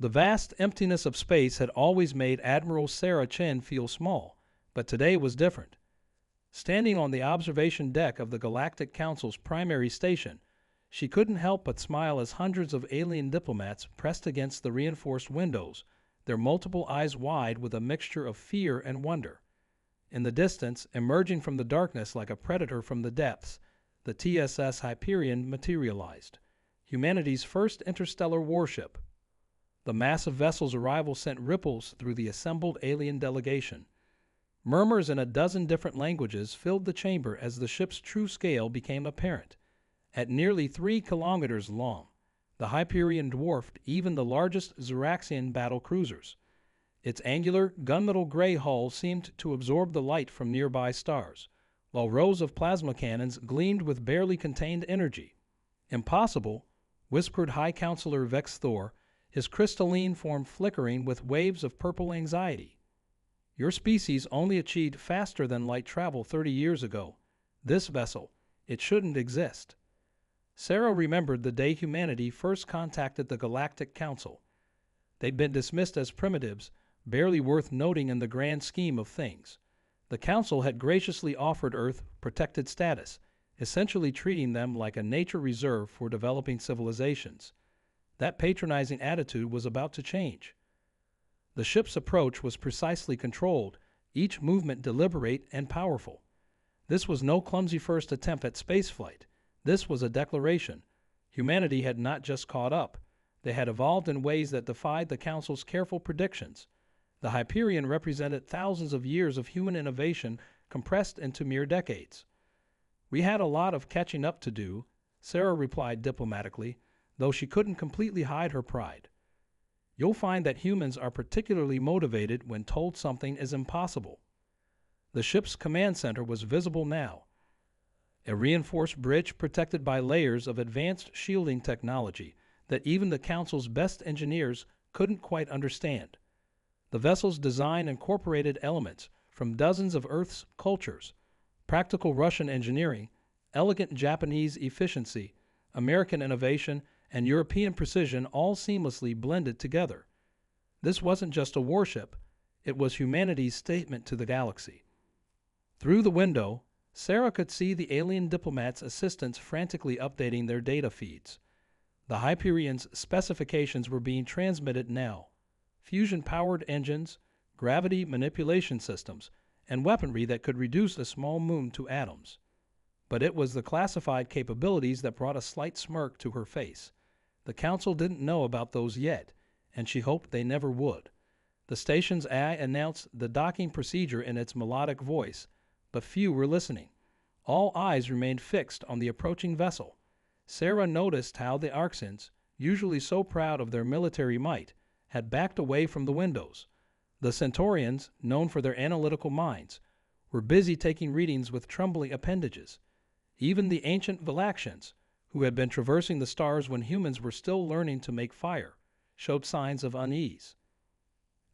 The vast emptiness of space had always made Admiral Sarah Chen feel small, but today was different. Standing on the observation deck of the Galactic Council's primary station, she couldn't help but smile as hundreds of alien diplomats pressed against the reinforced windows, their multiple eyes wide with a mixture of fear and wonder. In the distance, emerging from the darkness like a predator from the depths, the TSS Hyperion materialized, humanity's first interstellar warship. The massive vessel's arrival sent ripples through the assembled alien delegation. Murmurs in a dozen different languages filled the chamber as the ship's true scale became apparent. At nearly 3 kilometers long, the Hyperion dwarfed even the largest Xeraxian battle cruisers. Its angular, gunmetal gray hull seemed to absorb the light from nearby stars, while rows of plasma cannons gleamed with barely contained energy. "Impossible," whispered High Counselor Vex Thor, his crystalline form flickering with waves of purple anxiety. "Your species only achieved faster than light travel 30 years ago. This vessel, it shouldn't exist." Sarah remembered the day humanity first contacted the Galactic Council. They'd been dismissed as primitives, barely worth noting in the grand scheme of things. The Council had graciously offered Earth protected status, essentially treating them like a nature reserve for developing civilizations. That patronizing attitude was about to change. The ship's approach was precisely controlled, each movement deliberate and powerful. This was no clumsy first attempt at spaceflight. This was a declaration. Humanity had not just caught up. They had evolved in ways that defied the Council's careful predictions. The Hyperion represented thousands of years of human innovation compressed into mere decades. "We had a lot of catching up to do," Sarah replied diplomatically, though she couldn't completely hide her pride. "You'll find that humans are particularly motivated when told something is impossible." The ship's command center was visible now, a reinforced bridge protected by layers of advanced shielding technology that even the Council's best engineers couldn't quite understand. The vessel's design incorporated elements from dozens of Earth's cultures: practical Russian engineering, elegant Japanese efficiency, American innovation, and European precision all seamlessly blended together. This wasn't just a warship, it was humanity's statement to the galaxy. Through the window, Sarah could see the alien diplomats' assistants frantically updating their data feeds. The Hyperion's specifications were being transmitted now: fusion-powered engines, gravity manipulation systems, and weaponry that could reduce a small moon to atoms. But it was the classified capabilities that brought a slight smirk to her face. The Council didn't know about those yet, and she hoped they never would. The station's AI announced the docking procedure in its melodic voice, but few were listening. All eyes remained fixed on the approaching vessel. Sarah noticed how the Arxens, usually so proud of their military might, had backed away from the windows. The Centaurians, known for their analytical minds, were busy taking readings with trembling appendages. Even the ancient Valaxians, who had been traversing the stars when humans were still learning to make fire, showed signs of unease.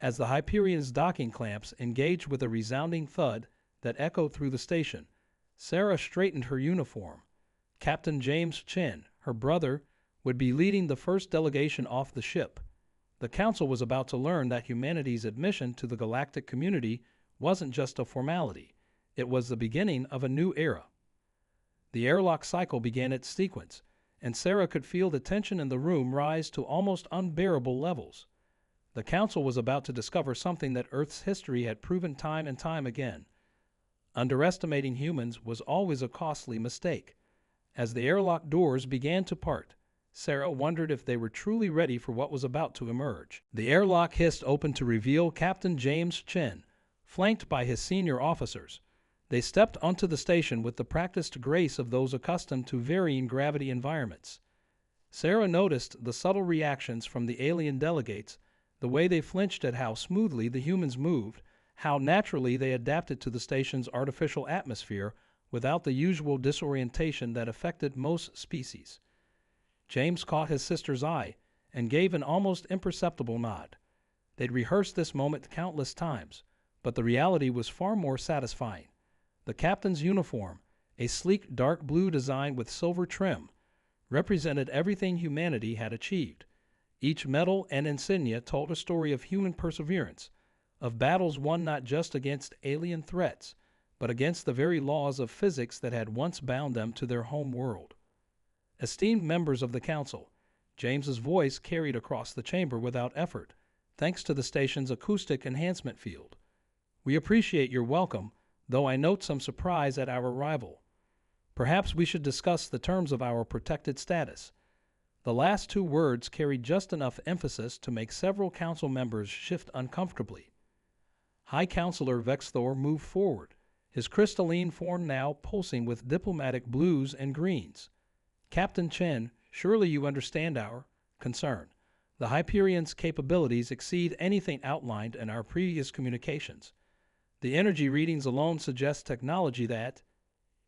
As the Hyperion's docking clamps engaged with a resounding thud that echoed through the station, Sarah straightened her uniform. Captain James Chen, her brother, would be leading the first delegation off the ship. The Council was about to learn that humanity's admission to the galactic community wasn't just a formality. It was the beginning of a new era. The airlock cycle began its sequence, and Sarah could feel the tension in the room rise to almost unbearable levels. The Council was about to discover something that Earth's history had proven time and time again. Underestimating humans was always a costly mistake. As the airlock doors began to part, Sarah wondered if they were truly ready for what was about to emerge. The airlock hissed open to reveal Captain James Chen, flanked by his senior officers. They stepped onto the station with the practiced grace of those accustomed to varying gravity environments. Sarah noticed the subtle reactions from the alien delegates, the way they flinched at how smoothly the humans moved, how naturally they adapted to the station's artificial atmosphere without the usual disorientation that affected most species. James caught his sister's eye and gave an almost imperceptible nod. They'd rehearsed this moment countless times, but the reality was far more satisfying. The captain's uniform, a sleek dark blue design with silver trim, represented everything humanity had achieved. Each medal and insignia told a story of human perseverance, of battles won not just against alien threats, but against the very laws of physics that had once bound them to their home world. Esteemed members of the Council, James's voice carried across the chamber without effort, thanks to the station's acoustic enhancement field. We appreciate your welcome, though I note some surprise at our arrival. Perhaps we should discuss the terms of our protected status. The last two words carried just enough emphasis to make several council members shift uncomfortably. High Counselor Vexthor moved forward, his crystalline form now pulsing with diplomatic blues and greens. Captain Chen, surely you understand our concern. The Hyperion's capabilities exceed anything outlined in our previous communications. The energy readings alone suggest technology that...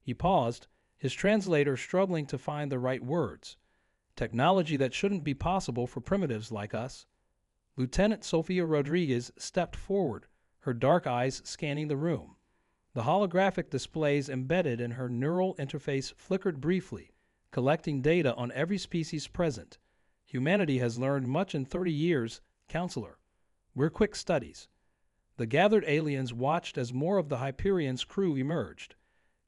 He paused, his translator struggling to find the right words. Technology that shouldn't be possible for primitives like us. Lieutenant Sofia Rodriguez stepped forward, her dark eyes scanning the room. The holographic displays embedded in her neural interface flickered briefly, collecting data on every species present. Humanity has learned much in 30 years, Counselor. We're quick studies. The gathered aliens watched as more of the Hyperion's crew emerged.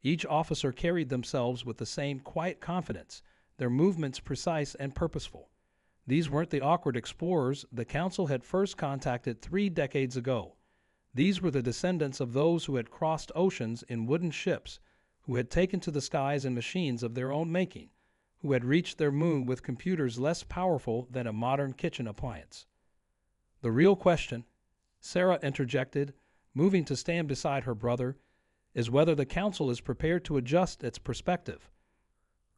Each officer carried themselves with the same quiet confidence, their movements precise and purposeful. These weren't the awkward explorers the Council had first contacted 3 decades ago. These were the descendants of those who had crossed oceans in wooden ships, who had taken to the skies in machines of their own making, who had reached their moon with computers less powerful than a modern kitchen appliance. The real question, Sarah interjected, moving to stand beside her brother, is whether the Council is prepared to adjust its perspective.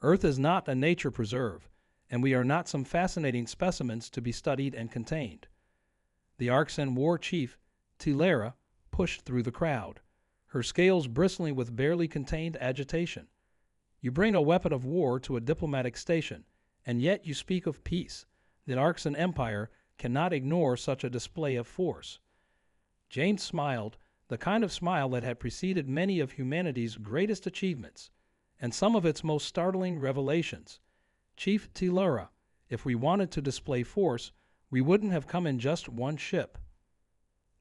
Earth is not a nature preserve, and we are not some fascinating specimens to be studied and contained. The Arxen war chief, Tilara, pushed through the crowd, her scales bristling with barely contained agitation. You bring a weapon of war to a diplomatic station, and yet you speak of peace. The Arxen Empire cannot ignore such a display of force. James smiled, the kind of smile that had preceded many of humanity's greatest achievements, and some of its most startling revelations. Chief Tilara, if we wanted to display force, we wouldn't have come in just one ship.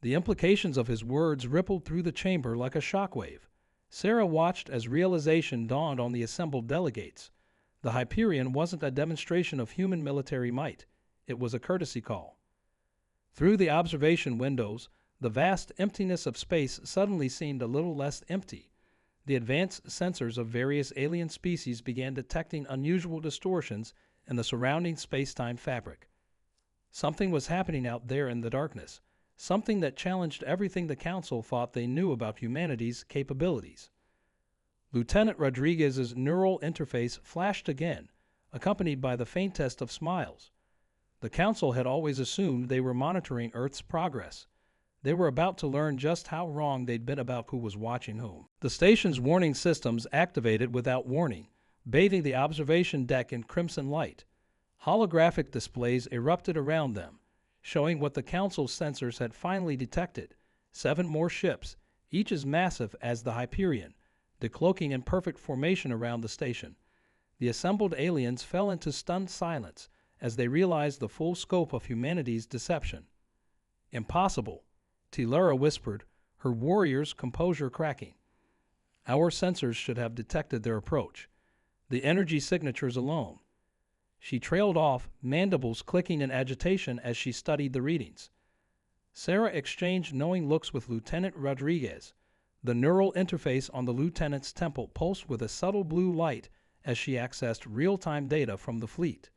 The implications of his words rippled through the chamber like a shockwave. Sarah watched as realization dawned on the assembled delegates. The Hyperion wasn't a demonstration of human military might. It was a courtesy call. Through the observation windows, the vast emptiness of space suddenly seemed a little less empty. The advanced sensors of various alien species began detecting unusual distortions in the surrounding space-time fabric. Something was happening out there in the darkness, something that challenged everything the Council thought they knew about humanity's capabilities. Lieutenant Rodriguez's neural interface flashed again, accompanied by the faintest of smiles. The Council had always assumed they were monitoring Earth's progress. They were about to learn just how wrong they'd been about who was watching whom. The station's warning systems activated without warning, bathing the observation deck in crimson light. Holographic displays erupted around them, showing what the Council's sensors had finally detected: 7 more ships, each as massive as the Hyperion, decloaking in perfect formation around the station. The assembled aliens fell into stunned silence as they realized the full scope of humanity's deception. Impossible, Tilara whispered, her warrior's composure cracking. Our sensors should have detected their approach. The energy signatures alone. She trailed off, mandibles clicking in agitation as she studied the readings. Sarah exchanged knowing looks with Lieutenant Rodriguez. The neural interface on the lieutenant's temple pulsed with a subtle blue light as she accessed real-time data from the fleet.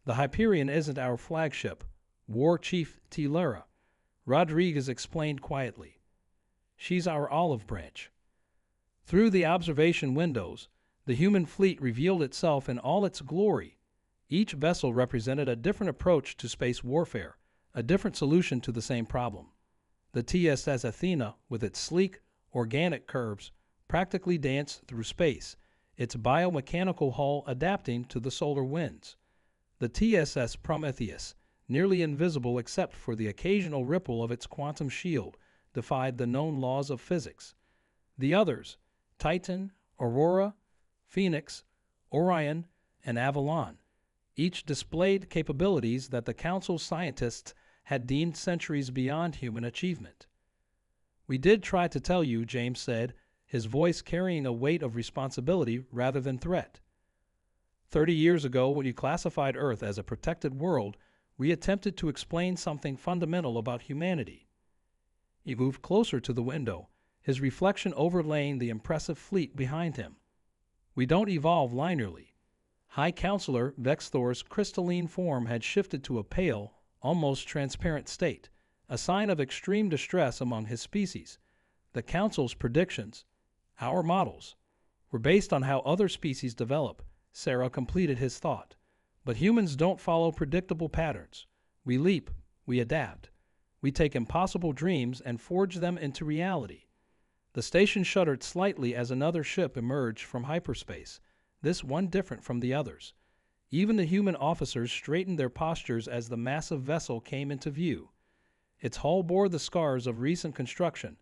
The Hyperion isn't our flagship, War Chief Tilara, Rodriguez explained quietly. She's our olive branch. Through the observation windows, the human fleet revealed itself in all its glory. Each vessel represented a different approach to space warfare, a different solution to the same problem. The TSS Athena, with its sleek, organic curves, practically danced through space, its biomechanical hull adapting to the solar winds. The TSS Prometheus, nearly invisible except for the occasional ripple of its quantum shield, defied the known laws of physics. The others, Titan, Aurora, Phoenix, Orion, and Avalon, Each displayed capabilities that the Council's scientists had deemed centuries beyond human achievement. "We did try to tell you," James said, his voice carrying a weight of responsibility rather than threat. 30 years ago, when you classified Earth as a protected world, we attempted to explain something fundamental about humanity." He moved closer to the window, his reflection overlaying the impressive fleet behind him. "We don't evolve linearly." High Counselor Vexthor's crystalline form had shifted to a pale, almost transparent state, a sign of extreme distress among his species. "The Council's predictions, our models, were based on how other species develop," Sarah completed his thought. "But humans don't follow predictable patterns. We leap, we adapt. We take impossible dreams and forge them into reality." The station shuddered slightly as another ship emerged from hyperspace, this one different from the others. Even the human officers straightened their postures as the massive vessel came into view. Its hull bore the scars of recent construction,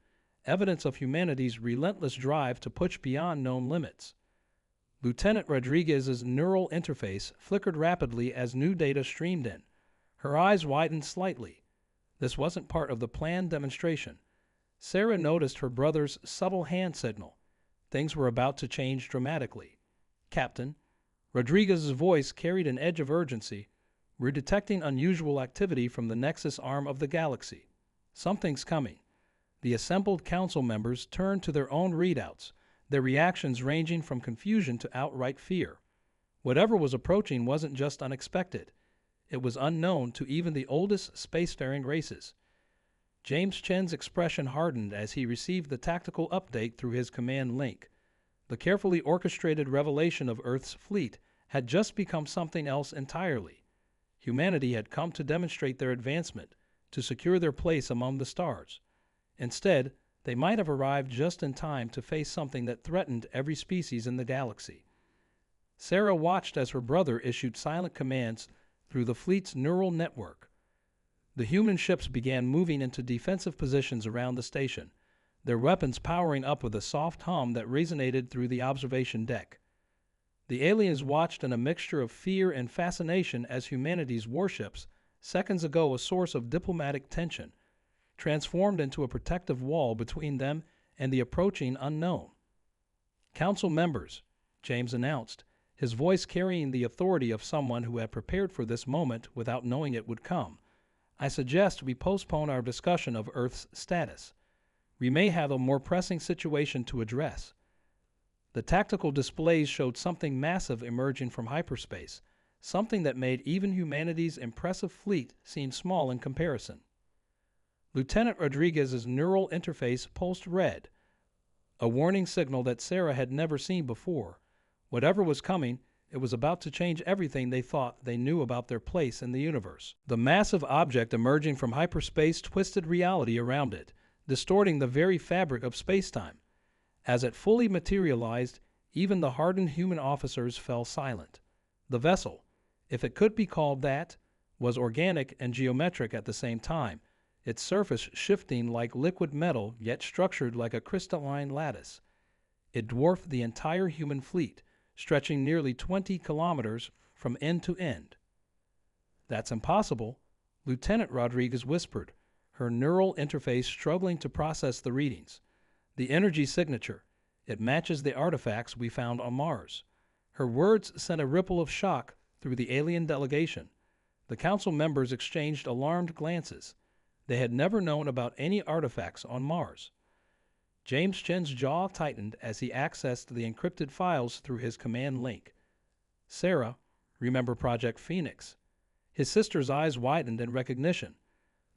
evidence of humanity's relentless drive to push beyond known limits. Lieutenant Rodriguez's neural interface flickered rapidly as new data streamed in. Her eyes widened slightly. This wasn't part of the planned demonstration. Sarah noticed her brother's subtle hand signal. Things were about to change dramatically. "Captain," Rodriguez's voice carried an edge of urgency, "we're detecting unusual activity from the Nexus arm of the galaxy. Something's coming." The assembled council members turned to their own readouts, their reactions ranging from confusion to outright fear. Whatever was approaching wasn't just unexpected. It was unknown to even the oldest spacefaring races. James Chen's expression hardened as he received the tactical update through his command link. The carefully orchestrated revelation of Earth's fleet had just become something else entirely. Humanity had come to demonstrate their advancement, to secure their place among the stars. Instead, they might have arrived just in time to face something that threatened every species in the galaxy. Sarah watched as her brother issued silent commands through the fleet's neural network. The human ships began moving into defensive positions around the station, their weapons powering up with a soft hum that resonated through the observation deck. The aliens watched in a mixture of fear and fascination as humanity's warships, seconds ago a source of diplomatic tension, transformed into a protective wall between them and the approaching unknown. "Council members," James announced, his voice carrying the authority of someone who had prepared for this moment without knowing it would come, "I suggest we postpone our discussion of Earth's status. We may have a more pressing situation to address." The tactical displays showed something massive emerging from hyperspace, something that made even humanity's impressive fleet seem small in comparison. Lieutenant Rodriguez's neural interface pulsed red, a warning signal that Sarah had never seen before. Whatever was coming, it was about to change everything they thought they knew about their place in the universe. The massive object emerging from hyperspace twisted reality around it, distorting the very fabric of spacetime. As it fully materialized, even the hardened human officers fell silent. The vessel, if it could be called that, was organic and geometric at the same time, its surface shifting like liquid metal yet structured like a crystalline lattice. It dwarfed the entire human fleet, stretching nearly 20 kilometers from end to end. "That's impossible," Lieutenant Rodriguez whispered, her neural interface struggling to process the readings. "The energy signature. It matches the artifacts we found on Mars." Her words sent a ripple of shock through the alien delegation. The council members exchanged alarmed glances. They had never known about any artifacts on Mars. James Chen's jaw tightened as he accessed the encrypted files through his command link. "Sarah, remember Project Phoenix?" His sister's eyes widened in recognition.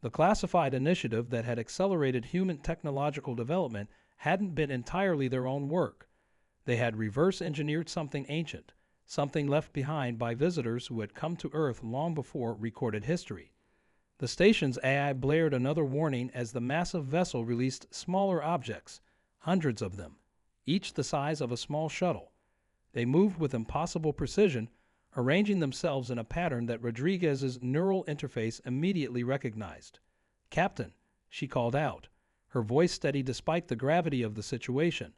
The classified initiative that had accelerated human technological development hadn't been entirely their own work. They had reverse-engineered something ancient, something left behind by visitors who had come to Earth long before recorded history. The station's AI blared another warning as the massive vessel released smaller objects, hundreds of them, each the size of a small shuttle. They moved with impossible precision, arranging themselves in a pattern that Rodriguez's neural interface immediately recognized. "Captain," she called out, her voice steady despite the gravity of the situation.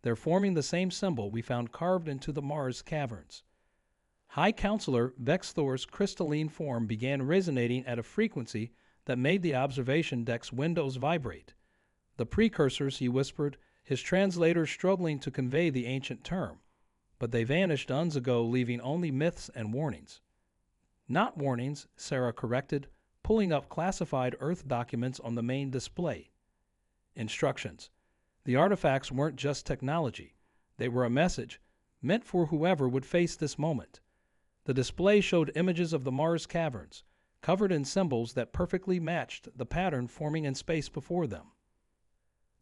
"They're forming the same symbol we found carved into the Mars caverns." High Counselor Vexthor's crystalline form began resonating at a frequency that made the observation deck's windows vibrate. "The precursors," he whispered, his translator struggling to convey the ancient term. "But they vanished eons ago, leaving only myths and warnings." "Not warnings," Sarah corrected, pulling up classified Earth documents on the main display. Instructions. The artifacts weren't just technology. They were a message, meant for whoever would face this moment. The display showed images of the Mars caverns, covered in symbols that perfectly matched the pattern forming in space before them.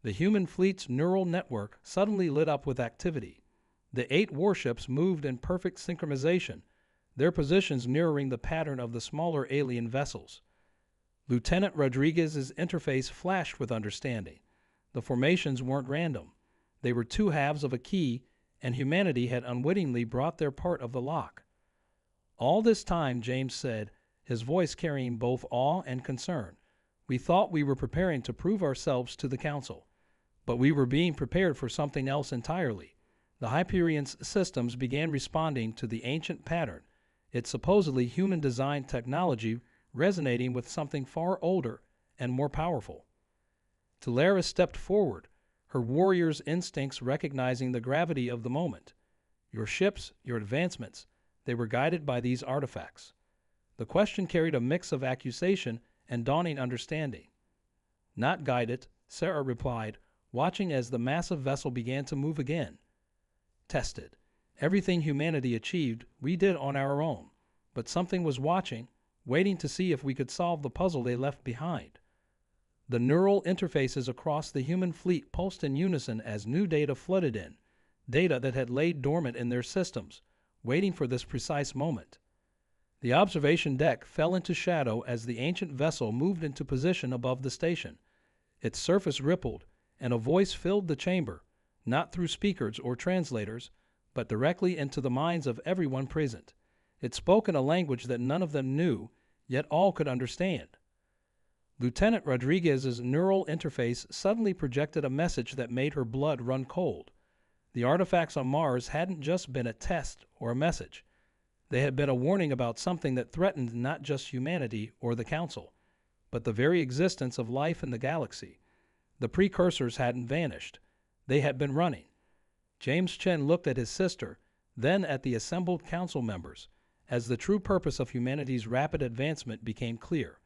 The human fleet's neural network suddenly lit up with activity. The 8 warships moved in perfect synchronization, their positions mirroring the pattern of the smaller alien vessels. Lieutenant Rodriguez's interface flashed with understanding. The formations weren't random. They were 2 halves of a key, and humanity had unwittingly brought their part of the lock. "All this time," James said, his voice carrying both awe and concern, "we thought we were preparing to prove ourselves to the Council. But we were being prepared for something else entirely. The Hyperion's systems began responding to the ancient pattern, its supposedly human-designed technology resonating with something far older and more powerful." Talaris stepped forward, her warrior's instincts recognizing the gravity of the moment. "Your ships, your advancements, they were guided by these artifacts." The question carried a mix of accusation and dawning understanding. "Not guided," Sarah replied, watching as the massive vessel began to move again. "Tested. Everything humanity achieved, we did on our own. But something was watching, waiting to see if we could solve the puzzle they left behind." The neural interfaces across the human fleet pulsed in unison as new data flooded in, data that had laid dormant in their systems, waiting for this precise moment. The observation deck fell into shadow as the ancient vessel moved into position above the station. Its surface rippled, and a voice filled the chamber, not through speakers or translators, but directly into the minds of everyone present. It spoke in a language that none of them knew, yet all could understand. Lieutenant Rodriguez's neural interface suddenly projected a message that made her blood run cold. The artifacts on Mars hadn't just been a test or a message. They had been a warning about something that threatened not just humanity or the Council, but the very existence of life in the galaxy. The precursors hadn't vanished. They had been running. James Chen looked at his sister, then at the assembled Council members, as the true purpose of humanity's rapid advancement became clear.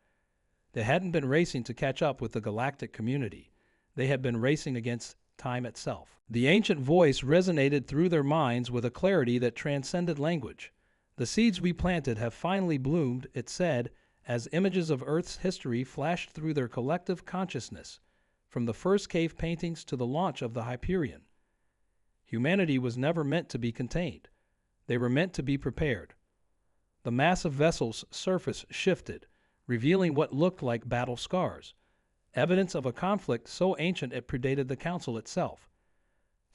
They hadn't been racing to catch up with the galactic community. They had been racing against time itself. The ancient voice resonated through their minds with a clarity that transcended language. "The seeds we planted have finally bloomed," it said, as images of Earth's history flashed through their collective consciousness, from the first cave paintings to the launch of the Hyperion. Humanity was never meant to be contained. They were meant to be prepared. The massive vessel's surface shifted, revealing what looked like battle scars, evidence of a conflict so ancient it predated the Council itself.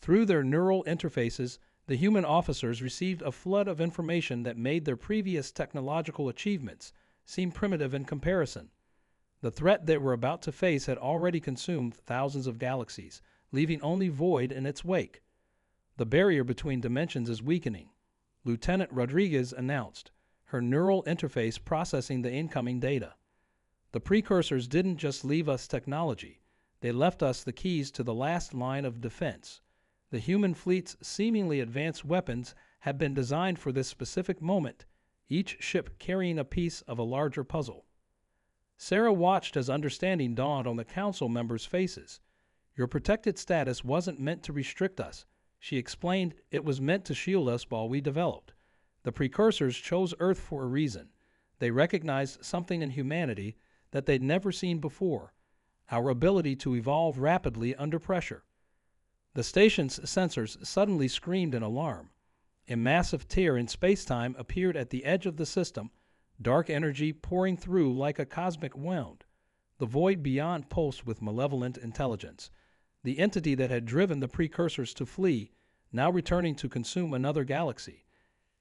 Through their neural interfaces, the human officers received a flood of information that made their previous technological achievements seem primitive in comparison. The threat they were about to face had already consumed thousands of galaxies, leaving only void in its wake. "The barrier between dimensions is weakening," Lieutenant Rodriguez announced, her neural interface processing the incoming data. "The precursors didn't just leave us technology. They left us the keys to the last line of defense. The human fleet's seemingly advanced weapons had been designed for this specific moment, each ship carrying a piece of a larger puzzle." Sarah watched as understanding dawned on the Council members' faces. "Your protected status wasn't meant to restrict us," she explained. "It was meant to shield us while we developed. The precursors chose Earth for a reason. They recognized something in humanity that they'd never seen before, our ability to evolve rapidly under pressure." The station's sensors suddenly screamed in alarm. A massive tear in space-time appeared at the edge of the system, dark energy pouring through like a cosmic wound. The void beyond pulsed with malevolent intelligence. The entity that had driven the precursors to flee, now returning to consume another galaxy.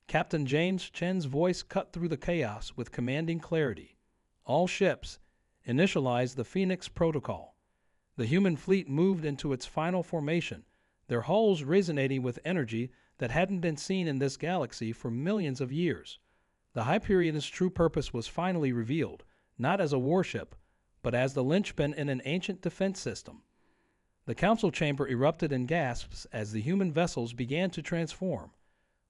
Captain James Chen's voice cut through the chaos with commanding clarity. "All ships, initialize the Phoenix Protocol." The human fleet moved into its final formation, their hulls resonating with energy that hadn't been seen in this galaxy for millions of years. The Hyperion's true purpose was finally revealed, not as a warship, but as the linchpin in an ancient defense system. The council chamber erupted in gasps as the human vessels began to transform.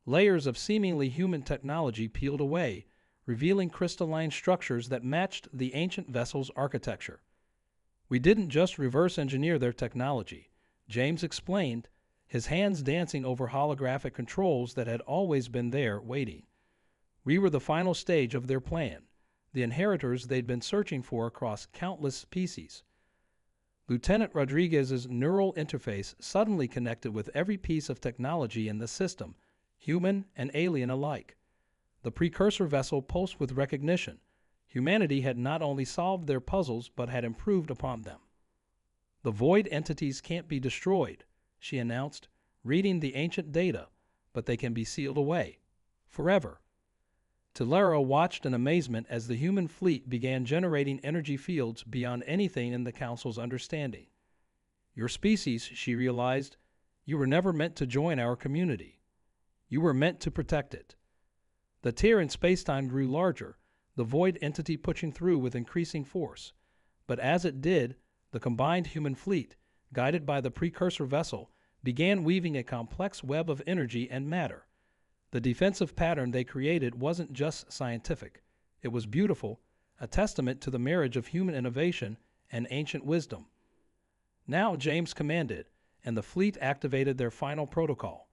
Layers of seemingly human technology peeled away, revealing crystalline structures that matched the ancient vessel's architecture. "We didn't just reverse engineer their technology," James explained, his hands dancing over holographic controls that had always been there waiting. "We were the final stage of their plan, the inheritors they'd been searching for across countless species." Lieutenant Rodriguez's neural interface suddenly connected with every piece of technology in the system, human and alien alike. The precursor vessel pulsed with recognition. Humanity had not only solved their puzzles but had improved upon them. "The void entities can't be destroyed," she announced, reading the ancient data, "but they can be sealed away. Forever." Tellera watched in amazement as the human fleet began generating energy fields beyond anything in the Council's understanding. "Your species," she realized, "you were never meant to join our community. You were meant to protect it." The tear in spacetime grew larger, the void entity pushing through with increasing force. But as it did, the combined human fleet, guided by the precursor vessel, began weaving a complex web of energy and matter. The defensive pattern they created wasn't just scientific. It was beautiful, a testament to the marriage of human innovation and ancient wisdom. Now James commanded, and the fleet activated their final protocol.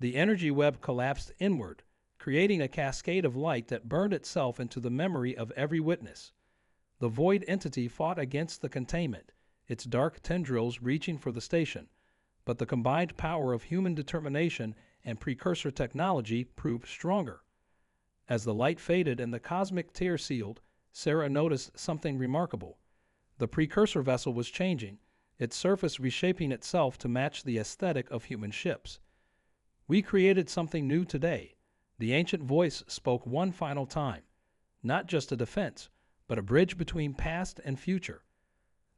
The energy web collapsed inward, creating a cascade of light that burned itself into the memory of every witness. The void entity fought against the containment, its dark tendrils reaching for the station, but the combined power of human determination and precursor technology proved stronger. As the light faded and the cosmic tear sealed, Sarah noticed something remarkable. The precursor vessel was changing, its surface reshaping itself to match the aesthetic of human ships. "We created something new today," the ancient voice spoke one final time. "Not just a defense, but a bridge between past and future."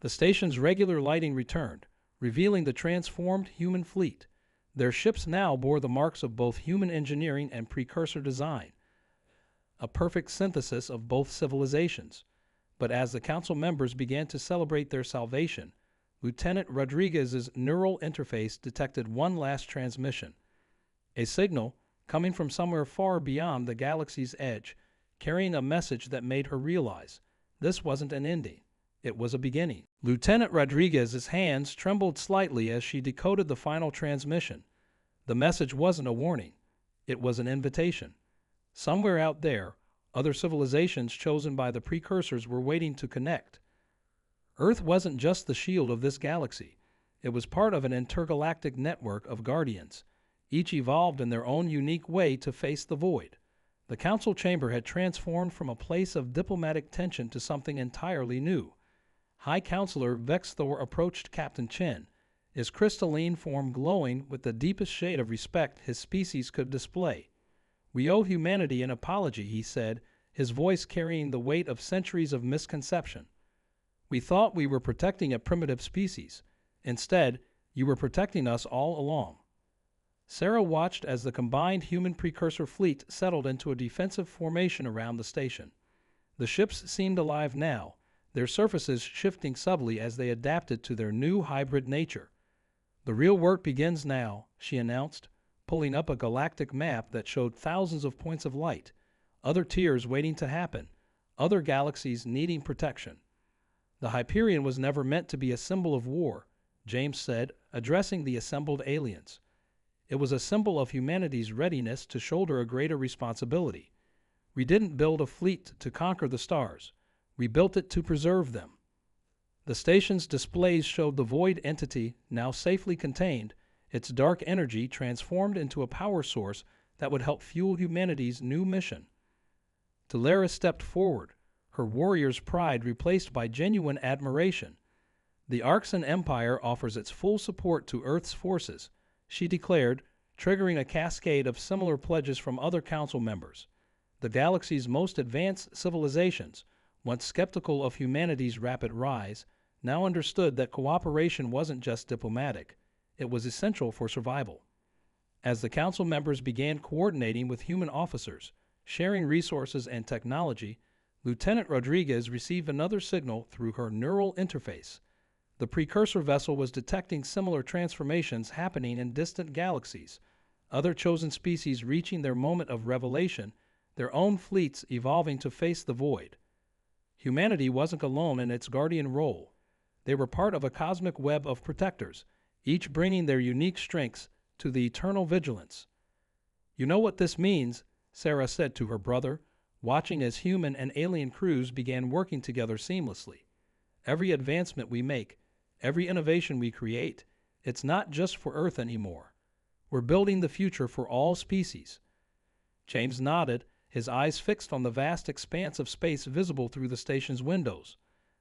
The station's regular lighting returned, revealing the transformed human fleet. Their ships now bore the marks of both human engineering and precursor design, a perfect synthesis of both civilizations. But as the council members began to celebrate their salvation, Lieutenant Rodriguez's neural interface detected one last transmission. A signal, coming from somewhere far beyond the galaxy's edge, carrying a message that made her realize this wasn't an ending. It was a beginning. Lieutenant Rodriguez's hands trembled slightly as she decoded the final transmission. The message wasn't a warning. It was an invitation. Somewhere out there, other civilizations chosen by the precursors were waiting to connect. Earth wasn't just the shield of this galaxy. It was part of an intergalactic network of guardians, each evolved in their own unique way to face the void. The council chamber had transformed from a place of diplomatic tension to something entirely new. High Counselor Vexthor approached Captain Chen, his crystalline form glowing with the deepest shade of respect his species could display. "We owe humanity an apology," he said, his voice carrying the weight of centuries of misconception. "We thought we were protecting a primitive species. Instead, you were protecting us all along." Sarah watched as the combined human precursor fleet settled into a defensive formation around the station. The ships seemed alive now, their surfaces shifting subtly as they adapted to their new hybrid nature. "The real work begins now," she announced, pulling up a galactic map that showed thousands of points of light, other tiers waiting to happen, other galaxies needing protection. "The Hyperion was never meant to be a symbol of war," James said, addressing the assembled aliens. "It was a symbol of humanity's readiness to shoulder a greater responsibility. We didn't build a fleet to conquer the stars. We built it to preserve them." The station's displays showed the void entity, now safely contained, its dark energy transformed into a power source that would help fuel humanity's new mission. Tellera stepped forward, her warrior's pride replaced by genuine admiration. "The Arxan Empire offers its full support to Earth's forces," she declared, triggering a cascade of similar pledges from other council members. The galaxy's most advanced civilizations, once skeptical of humanity's rapid rise, now understood that cooperation wasn't just diplomatic, it was essential for survival. As the council members began coordinating with human officers, sharing resources and technology, Lieutenant Rodriguez received another signal through her neural interface. The precursor vessel was detecting similar transformations happening in distant galaxies, other chosen species reaching their moment of revelation, their own fleets evolving to face the void. Humanity wasn't alone in its guardian role. They were part of a cosmic web of protectors, each bringing their unique strengths to the eternal vigilance. "You know what this means," Sarah said to her brother, watching as human and alien crews began working together seamlessly. "Every advancement we make, every innovation we create, it's not just for Earth anymore. We're building the future for all species." James nodded, his eyes fixed on the vast expanse of space visible through the station's windows.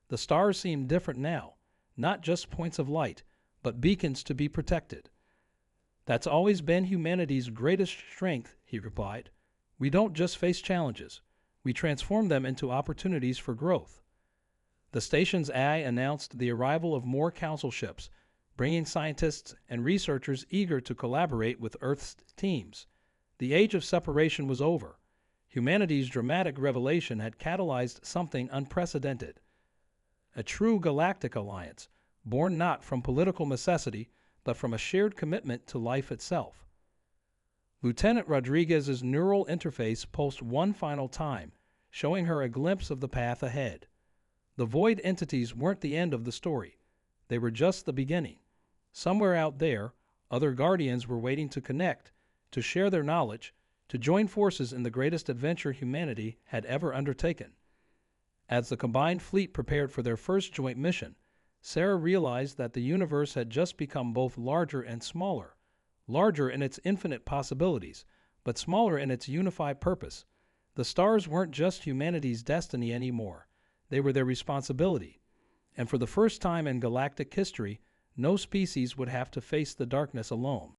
The stars seemed different now, not just points of light, but beacons to be protected. "That's always been humanity's greatest strength," he replied. "We don't just face challenges. We transform them into opportunities for growth." The station's eye announced the arrival of more council ships, bringing scientists and researchers eager to collaborate with Earth's teams. The age of separation was over. Humanity's dramatic revelation had catalyzed something unprecedented. A true galactic alliance, born not from political necessity, but from a shared commitment to life itself. Lieutenant Rodriguez's neural interface pulsed one final time, showing her a glimpse of the path ahead. The void entities weren't the end of the story. They were just the beginning. Somewhere out there, other guardians were waiting to connect, to share their knowledge, to join forces in the greatest adventure humanity had ever undertaken. As the combined fleet prepared for their first joint mission, Sarah realized that the universe had just become both larger and smaller, larger in its infinite possibilities, but smaller in its unified purpose. The stars weren't just humanity's destiny anymore. They were their responsibility. And for the first time in galactic history, no species would have to face the darkness alone.